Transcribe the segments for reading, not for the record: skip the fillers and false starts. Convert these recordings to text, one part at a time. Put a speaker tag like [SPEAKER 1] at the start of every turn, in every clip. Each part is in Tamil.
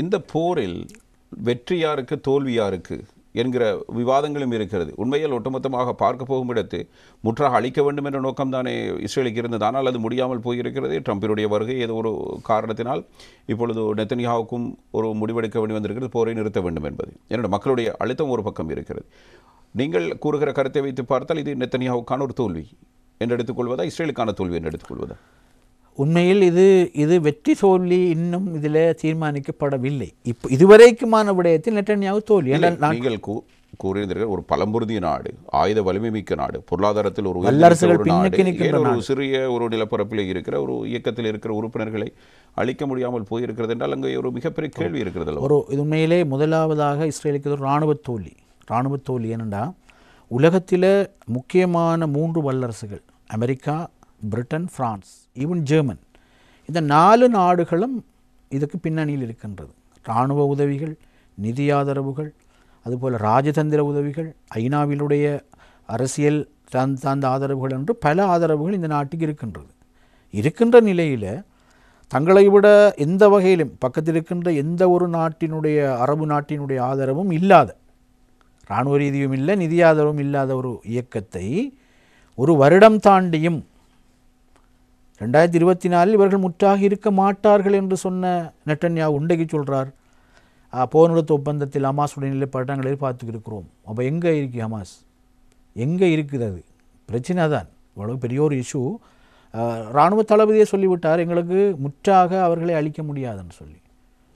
[SPEAKER 1] இந்த போரில் வெற்றி யாருக்கு தோல்வி யாருக்கு என்கிற விவாதங்களும் இருக்கிறது. உண்மையில் ஒட்டுமொத்தமாக பார்க்க போகும் இடத்து முற்றாக அழிக்க வேண்டும் என்ற நோக்கம்தானே இஸ்ரேலுக்கு இருந்தது. ஆனால் அது முடியாமல் போயிருக்கிறது. ட்ரம்பினுடைய வருகை ஏதோ ஒரு காரணத்தினால் இப்பொழுது நெத்தன்யாவுக்கும் ஒரு முடிவெடுக்க வேண்டி வந்திருக்கிறது, போரை நிறுத்த வேண்டும் என்பது. என்னோட மக்களுடைய அழுத்தம் ஒரு பக்கம் இருக்கிறது. நீங்கள் கூறுகிற கருத்தை வைத்து பார்த்தால் இது நெத்தன்யாவுக்கான ஒரு தோல்வி என்று எடுத்துக்கொள்வதா, இஸ்ரேலுக்கான தோல்வி என்று எடுத்துக்கொள்வதா?
[SPEAKER 2] உண்மையில் இது வெற்றி தோல்வி இன்னும் இதில் தீர்மானிக்கப்படவில்லை. இப்போ இதுவரைக்குமான விடயத்தில் நெத்தன்யாஹு தோல்வி.
[SPEAKER 1] நீங்கள் கூறியிருந்தீர்கள் ஒரு பழம்புறுதிய நாடு, ஆயுத வலிமை மிக்க நாடு, பொருளாதாரத்தில் ஒரு சிறிய ஒரு நிலப்பரப்பில் இருக்கிற ஒரு இயக்கத்தில் இருக்கிற உறுப்பினர்களை அழிக்க முடியாமல் போயிருக்கிறது என்றால் அங்கே ஒரு மிகப்பெரிய கேள்வி இருக்கிறது.
[SPEAKER 2] இது உண்மையிலே முதலாவதாக இஸ்ரேலுக்கு ஒரு இராணுவ தோல்வி. ஏனென்றா உலகத்தில் முக்கியமான 3 வல்லரசுகள், America, Britain, France, even German, இந்த 4 நாடுகளும் இதுக்கு பின்னணியில் இருக்கின்றது. இராணுவ உதவிகள், நிதி ஆதரவுகள், அதுபோல் ராஜதந்திர உதவிகள், ஐநாவினுடைய அரசியல் சார்ந்த ஆதரவுகள் என்று பல ஆதரவுகள் இந்த நாட்டுக்கு இருக்கின்ற நிலையில் தங்களை விட எந்த வகையிலும் பக்கத்தில் இருக்கின்ற எந்த ஒரு நாட்டினுடைய அரபு நாட்டினுடைய ஆதரவும் இல்லாத, இராணுவ ரீதியும் இல்லை, நிதி ஆதரவும் இல்லாத ஒரு இயக்கத்தை ஒரு வருடம் தாண்டியும் 2024 இவர்கள் முற்றாக இருக்க மாட்டார்கள் என்று சொன்ன நெத்தன்யாஹு உண்டைக்கு சொல்கிறார், போர் நிறுத்த ஒப்பந்தத்தில் ஹமாஸுடைய நிலைப்பாட்டை நாங்கள் எதிர்பார்த்துக்கிருக்கிறோம். அப்போ எங்கே இருக்குது ஹமாஸ்? எங்கே இருக்குது? அது பிரச்சனை தான். இவ்வளவு பெரிய ஒரு இஷ்யூ. இராணுவ தளபதியை சொல்லிவிட்டார், எங்களுக்கு முற்றாக அவர்களை அழிக்க முடியாதுன்னு சொல்லி.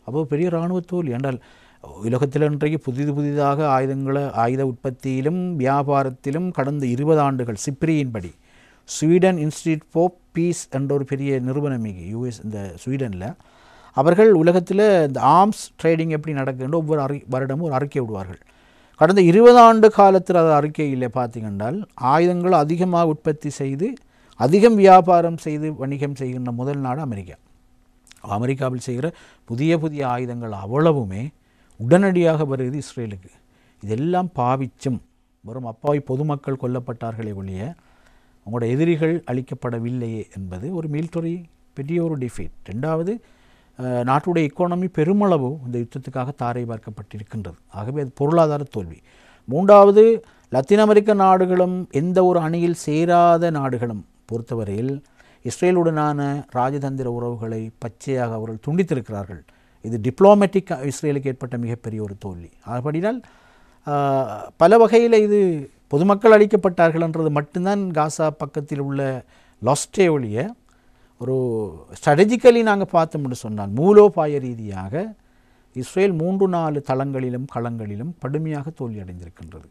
[SPEAKER 2] அப்போ பெரிய இராணுவ தோல்வி என்றால் உலகத்தில் இன்றைக்கு புதிதாக ஆயுத உற்பத்தியிலும் வியாபாரத்திலும் கடந்த 20 ஆண்டுகள் சிப்ரியின்படி ஸ்வீடன் இன்ஸ்டிடியூட் ஃபார் பீஸ் என்ற ஒரு பெரிய நிறுவனம் யூஎஸ், இந்த ஸ்வீடனில் அவர்கள் உலகத்தில் இந்த ஆர்ம்ஸ் ட்ரேடிங் எப்படி நடக்குதுன்னு ஒவ்வொரு வருடமும் ஒரு அறிக்கை விடுவார்கள். கடந்த 20 ஆண்டு காலத்தில் அது அறிக்கையில் பார்த்தீங்கன்றால் ஆயுதங்கள் அதிகமாக உற்பத்தி செய்து அதிகம் வியாபாரம் செய்து வணிகம் செய்கின்ற முதல் நாடு அமெரிக்கா. அமெரிக்காவில் செய்கிற புதிய ஆயுதங்கள் அவ்வளவுமே உடனடியாக வருது இஸ்ரேலுக்கு. இதெல்லாம் பாவிச்சும் வெறும் அப்பாவி பொதுமக்கள் கொல்லப்பட்டார்களே ஒழிய அவங்களோட எதிரிகள் அளிக்கப்படவில்லையே என்பது ஒரு மிலிட்டரி பெரிய ஒரு டிஃபீட். 2வது, நாட்டுடைய எக்கானமி பெருமளவு இந்த யுத்தத்துக்காக தாரை பார்க்கப்பட்டிருக்கின்றது. ஆகவே அது பொருளாதார தோல்வி. 3வது, லத்தீன் அமெரிக்க நாடுகளும் எந்த ஒரு அணியில் சேராத நாடுகளும் பொறுத்தவரையில் இஸ்ரேலுடனான ராஜதந்திர உறவுகளை பச்சையாக அவர்கள் துண்டித்திருக்கிறார்கள். இது டிப்ளோமேட்டிக் இஸ்ரேலுக்கு ஏற்பட்ட மிகப்பெரிய ஒரு தோல்வி. அப்படினால் பல வகையில் இது பொதுமக்கள் அளிக்கப்பட்டார்கள் என்றது மட்டும்தான் காசா பக்கத்தில் உள்ள லாஸ்டே ஒழிய ஒரு ஸ்ட்ராட்டஜிக்கலி நாங்கள் பார்த்தோம்னு சொன்னால் மூலோபாய ரீதியாக இஸ்ரேல் 3-4 தளங்களிலும் களங்களிலும் கடுமையாக தோல்வி அடைந்திருக்கின்றது.